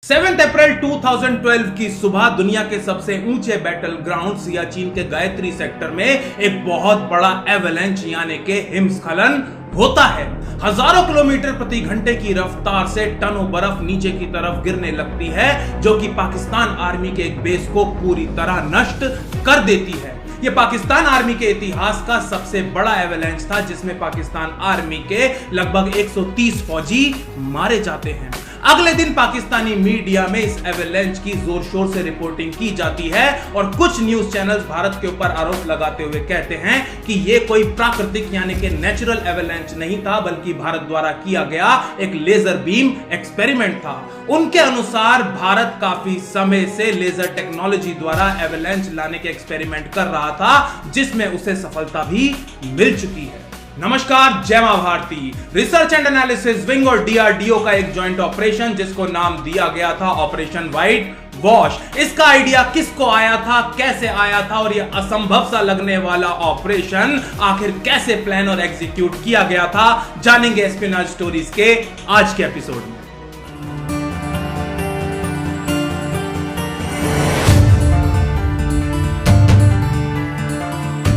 7 अप्रैल 2012 की सुबह दुनिया के सबसे ऊंचे बैटल ग्राउंड सियाचिन के गायत्री सेक्टर में एक बहुत बड़ा एवलांच यानी कि हिमस्खलन होता है। हजारों किलोमीटर प्रति घंटे की रफ्तार से टनों बर्फ नीचे की तरफ गिरने लगती है, जो कि पाकिस्तान आर्मी के एक बेस को पूरी तरह नष्ट कर देती है। यह पाकिस्तान आर्मी के इतिहास का सबसे बड़ा एवलांच था, जिसमें पाकिस्तान आर्मी के लगभग 130 फौजी मारे जाते हैं। अगले दिन पाकिस्तानी मीडिया में इस एवलांच की जोर शोर से रिपोर्टिंग की जाती है और कुछ न्यूज चैनल्स भारत के ऊपर आरोप लगाते हुए कहते हैं कि यह कोई प्राकृतिक यानी कि नेचुरल एवलांच नहीं था, बल्कि भारत द्वारा किया गया एक लेजर बीम एक्सपेरिमेंट था। उनके अनुसार भारत काफी समय से लेजर टेक्नोलॉजी द्वारा एवलांच लाने के एक्सपेरिमेंट कर रहा था, जिसमें उसे सफलता भी मिल चुकी है। नमस्कार, जय मां Bharati. Research and analysis wing और डीआरडीओ का एक जॉइंट ऑपरेशन जिसको नाम दिया गया था ऑपरेशन व्हाइट वॉश। इसका आइडिया किसको आया था, कैसे आया था और यह असंभव सा लगने वाला ऑपरेशन आखिर कैसे प्लान और एग्जीक्यूट किया गया था, जानेंगे एस्पियोनेज स्टोरीज के आज के एपिसोड में।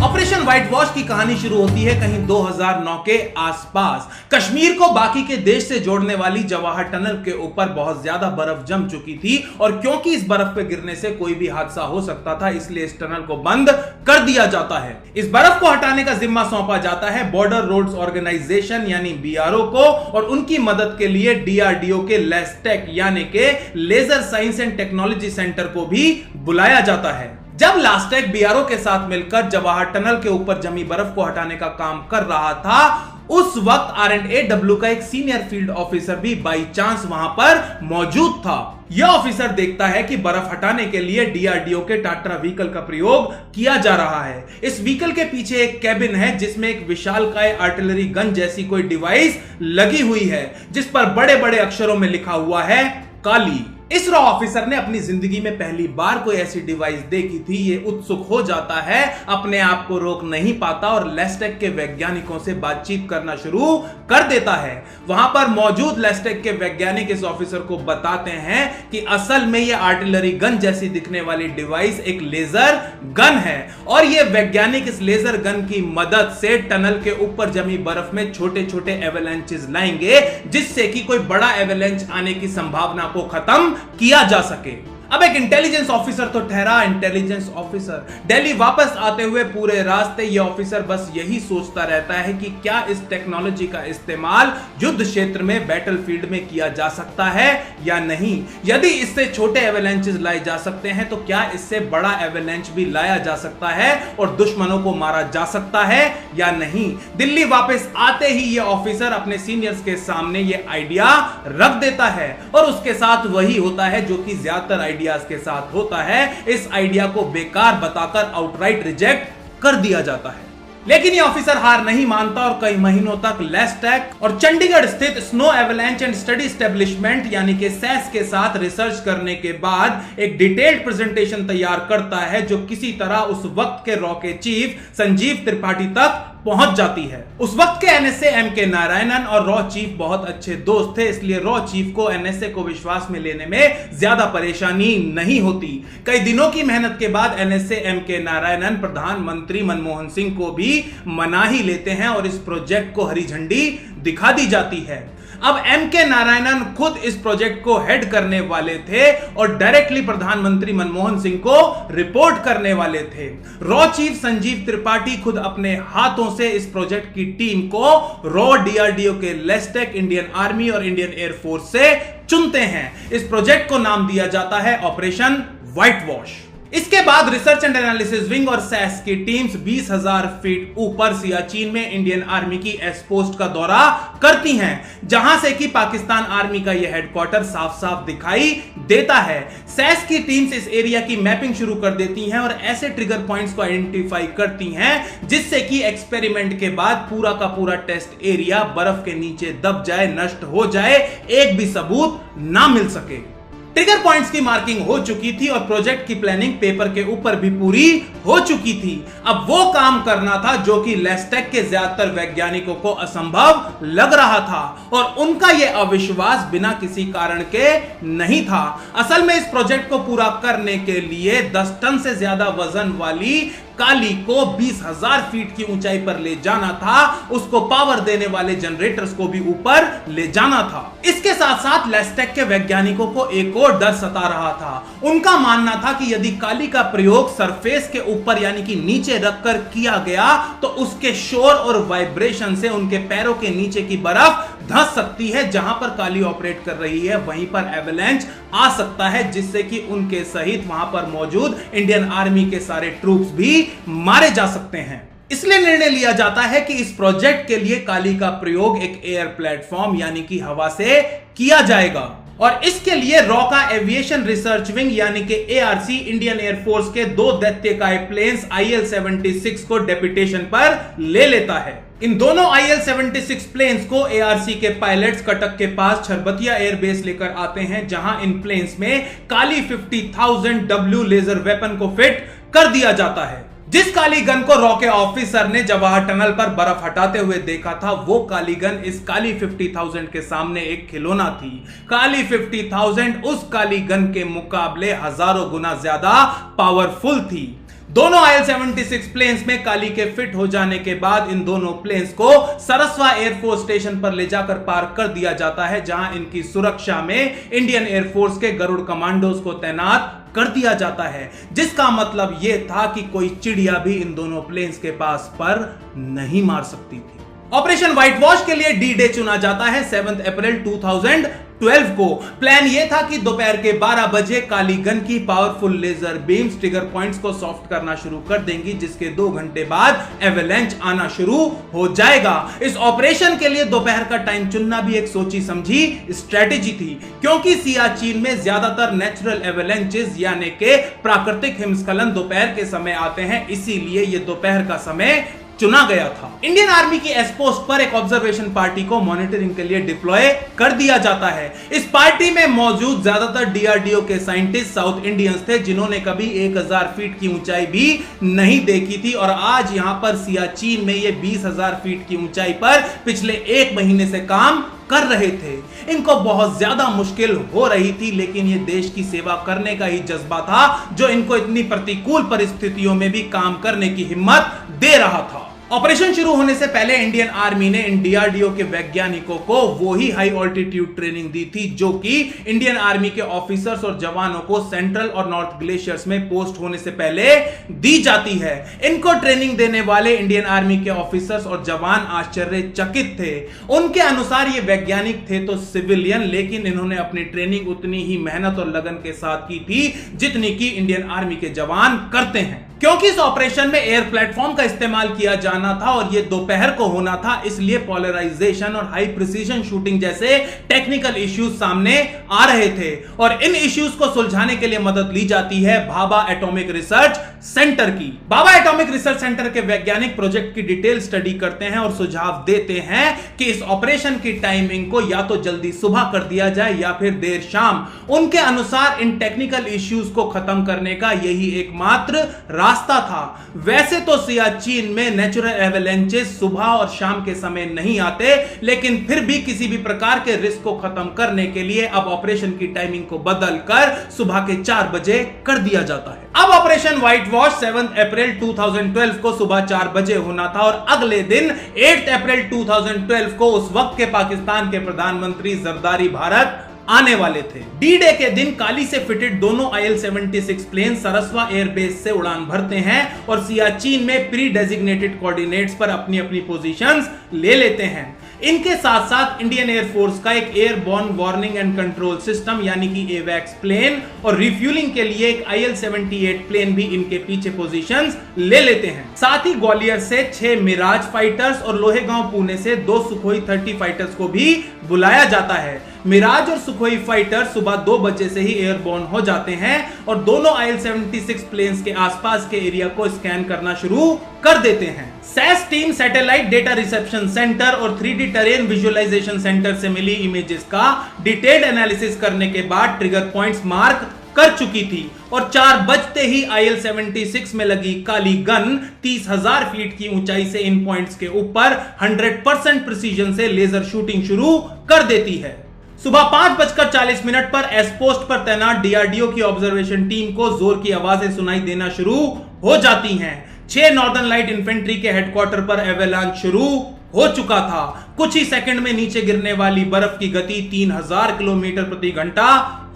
ऑपरेशन व्हाइट वॉश की कहानी शुरू होती है कहीं 2009 के आसपास। कश्मीर को बाकी के देश से जोड़ने वाली जवाहर टनल के ऊपर बहुत ज्यादा बर्फ जम चुकी थी और क्योंकि इस बर्फ पे गिरने से कोई भी हादसा हो सकता था, इसलिए इस टनल को बंद कर दिया जाता है। इस बर्फ को हटाने का जिम्मा सौंपा जाता है बॉर्डर रोड्स ऑर्गेनाइजेशन यानी बीआरओ को, और उनकी मदद के लिए डीआरडीओ के लेस्टेक यानी के laser science and technology centre को भी बुलाया जाता है। जब लास्टेक बीआरओ के साथ मिलकर जवाहर टनल के ऊपर जमी बर्फ को हटाने का काम कर रहा था, उस वक्त आरएंडएडब्ल्यू का एक सीनियर फील्ड ऑफिसर भी बाई चांस वहां पर मौजूद था। यह ऑफिसर देखता है कि बर्फ हटाने के लिए डीआरडीओ के टाट्रा व्हीकल का प्रयोग किया जा रहा है। इस व्हीकल के पीछे एक कैबिन है जिसमें एक विशालकाय आर्टिलरी गन जैसी कोई डिवाइस लगी हुई है, जिस पर बड़े बड़े अक्षरों में लिखा हुआ है काली। इसरो ऑफिसर ने अपनी जिंदगी में पहली बार कोई ऐसी डिवाइस देखी थी। ये उत्सुक हो जाता है, अपने आप को रोक नहीं पाता और लेस्टेक के वैज्ञानिकों से बातचीत करना शुरू कर देता है। वहां पर मौजूद लेस्टेक के वैज्ञानिक इस ऑफिसर को बताते हैं कि असल में ये आर्टिलरी गन जैसी दिखने वाली डिवाइस एक लेजर गन है और ये वैज्ञानिक इस लेजर गन की मदद से टनल के ऊपर जमी बर्फ में छोटे छोटे एवलांचेस लाएंगे, जिससे कि कोई बड़ा एवलांच आने की संभावना को खत्म किया जा सके। अब एक इंटेलिजेंस ऑफिसर तो ठहरा इंटेलिजेंस ऑफिसर, दिल्ली वापस आते हुए पूरे रास्ते ये ऑफिसर बस यही सोचता रहता है कि क्या इस टेक्नोलॉजी का इस्तेमाल युद्ध क्षेत्र में बैटलफील्ड में किया जा सकता है या नहीं। यदि इससे छोटे एवलांचेस लाए जा सकते हैं तो क्या इससे बड़ा एवलांच भी लाया जा सकता है और दुश्मनों को मारा जा सकता है या नहीं। दिल्ली वापस आते ही ये ऑफिसर अपने सीनियर्स के सामने ये आइडिया रख देता है और उसके साथ वही होता है जो कि ज्यादातर आइडियाज के साथ होता है। इस आइडिया को बेकार बताकर आउटराइट रिजेक्ट कर दिया जाता है। लेकिन ये ऑफिसर हार नहीं मानता और कई महीनों तक लेस्टेक और चंडीगढ़ स्थित snow avalanche and study establishment यानी कि सैस के साथ रिसर्च करने के बाद एक डिटेल्ड प्रेजेंटेशन तैयार करता है, जो किसी तरह उस वक्त के रॉ के चीफ संजीव त्रिपाठी तक पहुंच जाती है। उस वक्त के एनएसए एमके नारायणन और रॉ चीफ बहुत अच्छे दोस्त थे, इसलिए रॉ चीफ को एनएसए को विश्वास में लेने में ज्यादा परेशानी नहीं होती। कई दिनों की मेहनत के बाद एनएसए एमके नारायणन प्रधानमंत्री मनमोहन सिंह को भी मना ही लेते हैं और इस प्रोजेक्ट को हरी झंडी दिखा दी जाती है। अब एमके नारायणन खुद इस प्रोजेक्ट को हेड करने वाले थे और डायरेक्टली प्रधानमंत्री मनमोहन सिंह को रिपोर्ट करने वाले थे। रॉ चीफ संजीव त्रिपाठी खुद अपने हाथों से इस प्रोजेक्ट की टीम को रॉ डीआरडीओ के लेस्टेक, इंडियन आर्मी और इंडियन एयरफोर्स से चुनते हैं। इस प्रोजेक्ट को नाम दिया जाता है ऑपरेशन व्हाइट वॉश। इसके बाद रिसर्च एंड एनालिसिस विंग और सैस की टीम्स 20,000 फीट ऊपर सियाचिन में इंडियन आर्मी की एस पोस्ट का दौरा करती हैं, जहां से कि पाकिस्तान आर्मी का यह हेडक्वार्टर साफ साफ दिखाई देता है। सैस की टीम्स इस एरिया की मैपिंग शुरू कर देती हैं और ऐसे ट्रिगर पॉइंट्स को आइडेंटिफाई करती हैं जिससे कि एक्सपेरिमेंट के बाद पूरा का पूरा टेस्ट एरिया बर्फ के नीचे दब जाए, नष्ट हो जाए, एक भी सबूत ना मिल सके। ट्रिगर पॉइंट्स की मार्किंग हो चुकी थी और प्रोजेक्ट की प्लानिंग पेपर के ऊपर भी पूरी हो चुकी थी। अब वो काम करना था जो कि लेस्टेक के ज्यादातर वैज्ञानिकों को असंभव लग रहा था और उनका यह अविश्वास बिना किसी कारण के नहीं था। असल में इस प्रोजेक्ट को पूरा करने के लिए 10 टन से ज्यादा वजन वाली काली को 20,000 फीट की ऊंचाई पर ले जाना था, उसको पावर देने वाले जनरेटर्स को भी ऊपर ले जाना था। इसके साथ साथ लेस्टेक के वैज्ञानिकों को एक और डर सता रहा था। उनका मानना था कि यदि काली का प्रयोग सरफेस के ऊपर यानी कि नीचे रखकर किया गया तो उसके शोर और वाइब्रेशन से उनके पैरों के नीचे की बर्फ धंस सकती है। जहां पर काली ऑपरेट कर रही है वहीं पर एवलांच आ सकता है, जिससे कि उनके सहित वहां पर मौजूद इंडियन आर्मी के सारे ट्रूप्स भी मारे जा सकते हैं। इसलिए निर्णय लिया जाता है कि इस प्रोजेक्ट के लिए काली का प्रयोग एक एयर प्लेटफॉर्म यानी कि हवा से किया जाएगा और इसके लिए रॉका एविएशन रिसर्च विंग यानी कि एआरसी इंडियन एयरफोर्स के 2 दैत्यकाय प्लेन्स IL-76 को डेपुटेशन पर ले लेता है। इन दोनों IL-76 प्लेन्स को एआरसी के पायलट्स कटक के पास छरबतिया एयरबेस लेकर आते हैं, जहां इन प्लेन्स में काली 50,000 W लेजर वेपन को फिट कर दिया जाता है। जिस काली गन को रॉ के ऑफिसर ने जवाहर टनल पर बर्फ हटाते हुए देखा था, वो काली गन इस काली 50,000 के सामने एक खिलौना थी। काली 50,000 उस काली गन के मुकाबले हजारों गुना ज्यादा पावरफुल थी। दोनों IL-76 प्लेन्स में काली के फिट हो जाने के बाद इन दोनों प्लेन्स को सरस्वा एयरफोर्स स्टेशन पर ले जाकर पार्क कर दिया जाता है, जहां इनकी सुरक्षा में इंडियन एयरफोर्स के गरुड़ कमांडोज को तैनात कर दिया जाता है, जिसका मतलब यह था कि कोई चिड़िया भी इन दोनों प्लेन्स के पास पर नहीं मार सकती थी। ऑपरेशन व्हाइट वॉश के लिए डी डे चुना जाता है 7 अप्रैल 2012 को। प्लान यह था कि दोपहर के 12 बजे काली गन की powerful laser beams trigger points को सॉफ्ट करना शुरू कर देंगी, जिसके 2 घंटे बाद एवलांच आना शुरू हो जाएगा। इस ऑपरेशन के लिए दोपहर का टाइम चुनना भी एक सोची समझी स्ट्रेटेजी थी, क्योंकि सियाचिन में ज्यादातर नेचुरल एवलांचेस यानी कि प्राकृतिक हिमस्खलन दोपहर के समय आते हैं, इसीलिए यह दोपहर का समय चुना गया था। इंडियन आर्मी की एसपोस्ट पर एक ऑब्जर्वेशन पार्टी को मॉनिटरिंग के लिए डिप्लॉय कर दिया जाता है। इस पार्टी में मौजूद ज्यादातर डीआरडीओ के साइंटिस्ट साउथ इंडियंस थे, जिन्होंने कभी 1000 फीट की ऊंचाई भी नहीं देखी थी और आज यहां पर सियाचिन में ये 20,000 फीट की ऊंचाई पर पिछले 1 महीने से काम कर रहे थे। इनको बहुत ज्यादा मुश्किल हो रही थी, लेकिन ये देश की सेवा करने का ही जज्बा था जो इनको इतनी प्रतिकूल परिस्थितियों में भी काम करने की हिम्मत दे रहा था। ऑपरेशन शुरू होने से पहले इंडियन आर्मी ने इन डीआरडीओ के वैज्ञानिकों को वही हाई ऑल्टीट्यूड ट्रेनिंग दी थी जो कि इंडियन आर्मी के ऑफिसर्स और जवानों को सेंट्रल और नॉर्थ ग्लेशियर्स में पोस्ट होने से पहले दी जाती है। इनको ट्रेनिंग देने वाले इंडियन आर्मी के ऑफिसर्स और जवान आश्चर्यचकित थे। उनके अनुसार ये वैज्ञानिक थे तो सिविलियन, लेकिन इन्होंने अपनी ट्रेनिंग उतनी ही मेहनत और लगन के साथ की थी जितनी की इंडियन आर्मी के जवान करते हैं। क्योंकि इस ऑपरेशन में एयर प्लेटफॉर्म का इस्तेमाल किया जाना था और यह दोपहर को होना था, इसलिए पोलराइजेशन और हाई प्रिसीजन शूटिंग जैसे टेक्निकल इश्यूज सामने आ रहे थे और इन इश्यूज को सुलझाने के लिए मदद ली जाती है भाभा एटॉमिक रिसर्च सेंटर की। भाभा एटॉमिक रिसर्च सेंटर के वैज्ञानिक प्रोजेक्ट की डिटेल स्टडी करते हैं और सुझाव देते हैं कि इस ऑपरेशन की टाइमिंग को या तो जल्दी सुबह कर दिया जाए या फिर देर शाम। उनके अनुसार इन टेक्निकल इश्यूज को खत्म करने का यही एकमात्र रास्ता था। वैसे तो सियाचिन में नेचुरल एवलांचेस सुबह और शाम के समय नहीं आते, लेकिन फिर भी किसी भी प्रकार के रिस्क को खत्म करने के लिए अब ऑपरेशन की टाइमिंग को बदलकर सुबह के 4 बजे कर दिया जाता है। अब ऑपरेशन व्हाइट वॉश 7 अप्रैल 2012 को सुबह 4 बजे होना था और अगले दिन 8 अप्रैल 2012 को उस वक्त के पाकिस्तान के प्रधानमंत्री जरदारी भारत आने वाले थे। डी डे के दिन काली से फिटेड दोनों IL-76 प्लेन सरस्वा एयरबेस से उड़ान भरते हैं और सियाचिन में प्री डेजिग्नेटेड कोऑर्डिनेट्स पर अपनी अपनी पोजीशंस ले लेते हैं। इनके साथ साथ इंडियन एयरफोर्स का एक airborne warning and control system यानी कि एवैक्स प्लेन और रिफ्यूलिंग के लिए एक IL-78 प्लेन भी इनके पीछे पोजीशंस ले लेते हैं। साथ ही ग्वालियर से 6 मिराज फाइटर्स और लोहेगांव पुणे से 2 सुखोई 30 फाइटर्स को भी बुलाया जाता है। मिराज और सुखोई फाइटर सुबह 2 बजे से ही एयरबोर्न हो जाते हैं और दोनों IL-76 प्लेन्स के आसपास के एरिया को स्कैन करना शुरू कर देते हैं। SAS team satellite data reception centre और 3D टेरेन विजुअलाइजेशन सेंटर से मिली इमेजेस का डिटेल्ड एनालिसिस करने के बाद ट्रिगर पॉइंट्स मार्क कर चुकी थी और 4 बजते ही IL-76 में लगी काली गन 30,000 फीट की ऊंचाई से इन पॉइंट्स के ऊपर 100% प्रिसीजन से लेजर शूटिंग शुरू कर देती है। सुबह 5:40 पर एसपोस्ट पर तैनात DRDO की ऑब्जर्वेशन टीम को जोर की आवाजें सुनाई देना शुरू हो जाती हैं। 6 नॉर्दर्न लाइट इन्फेंट्री के हेडक्वार्टर पर एवेलांच शुरू हो चुका था। कुछ ही सेकंड में नीचे गिरने वाली बर्फ की गति 3000 किलोमीटर प्रति घंटा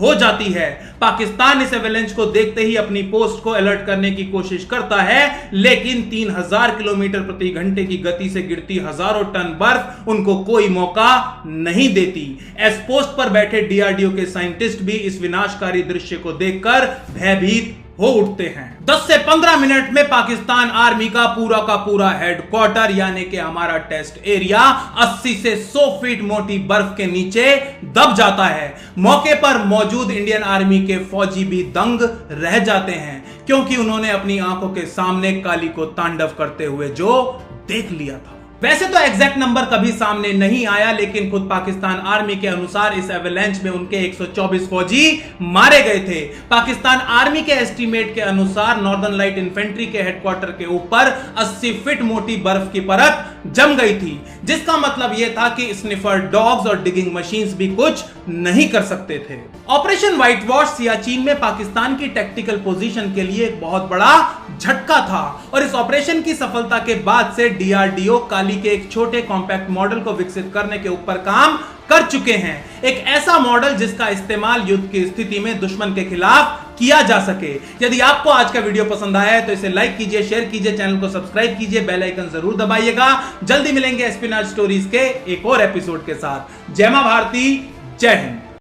हो जाती है। पाकिस्तान इस एवेलांच को देखते ही अपनी पोस्ट को अलर्ट करने की कोशिश करता है, लेकिन 3000 किलोमीटर प्रति घंटे की गति से गिरती हजारों टन बर्फ उनको कोई मौका नहीं देती। एस पोस्ट पर बैठे DRDO के साइंटिस्ट भी इस विनाशकारी दृश्य को देखकर भयभीत हो उठते हैं। 10 से 15 मिनट में पाकिस्तान आर्मी का पूरा हेडक्वार्टर यानी कि हमारा टेस्ट एरिया 80 से 100 फीट मोटी बर्फ के नीचे दब जाता है। मौके पर मौजूद इंडियन आर्मी के फौजी भी दंग रह जाते हैं, क्योंकि उन्होंने अपनी आंखों के सामने काली को तांडव करते हुए जो देख लिया था। वैसे तो एग्जैक्ट नंबर कभी सामने नहीं आया, लेकिन खुद पाकिस्तान आर्मी के अनुसार इस एवेलांच में उनके 124 फौजी मारे गए थे। पाकिस्तान आर्मी के एस्टीमेट के अनुसार नॉर्दर्न लाइट इन्फेंट्री के हेडक्वार्टर के ऊपर 80 फीट मोटी बर्फ की परत जम गई थी, जिसका मतलब यह था कि स्निफर डॉग्स और डिगिंग मशीन्स भी कुछ नहीं कर सकते थे। ऑपरेशन व्हाइट वॉश सियाचिन में पाकिस्तान की टैक्टिकल पोजीशन के लिए एक बहुत बड़ा झटका था और इस ऑपरेशन की सफलता के बाद से DRDO काली के एक छोटे कॉम्पैक्ट मॉडल को विकसित करने के ऊपर काम कर चुके हैं। एक ऐसा मॉडल जिसका इस्तेमाल युद्ध की स्थिति में दुश्मन के खिलाफ किया जा सके। यदि आपको आज का वीडियो पसंद आया है तो इसे लाइक कीजिए, शेयर कीजिए, चैनल को सब्सक्राइब कीजिए, बेल आइकन जरूर दबाइएगा। जल्दी मिलेंगे एस्पिनाज स्टोरीज के एक और एपिसोड के साथ। जय मां भारती, जय हिंद।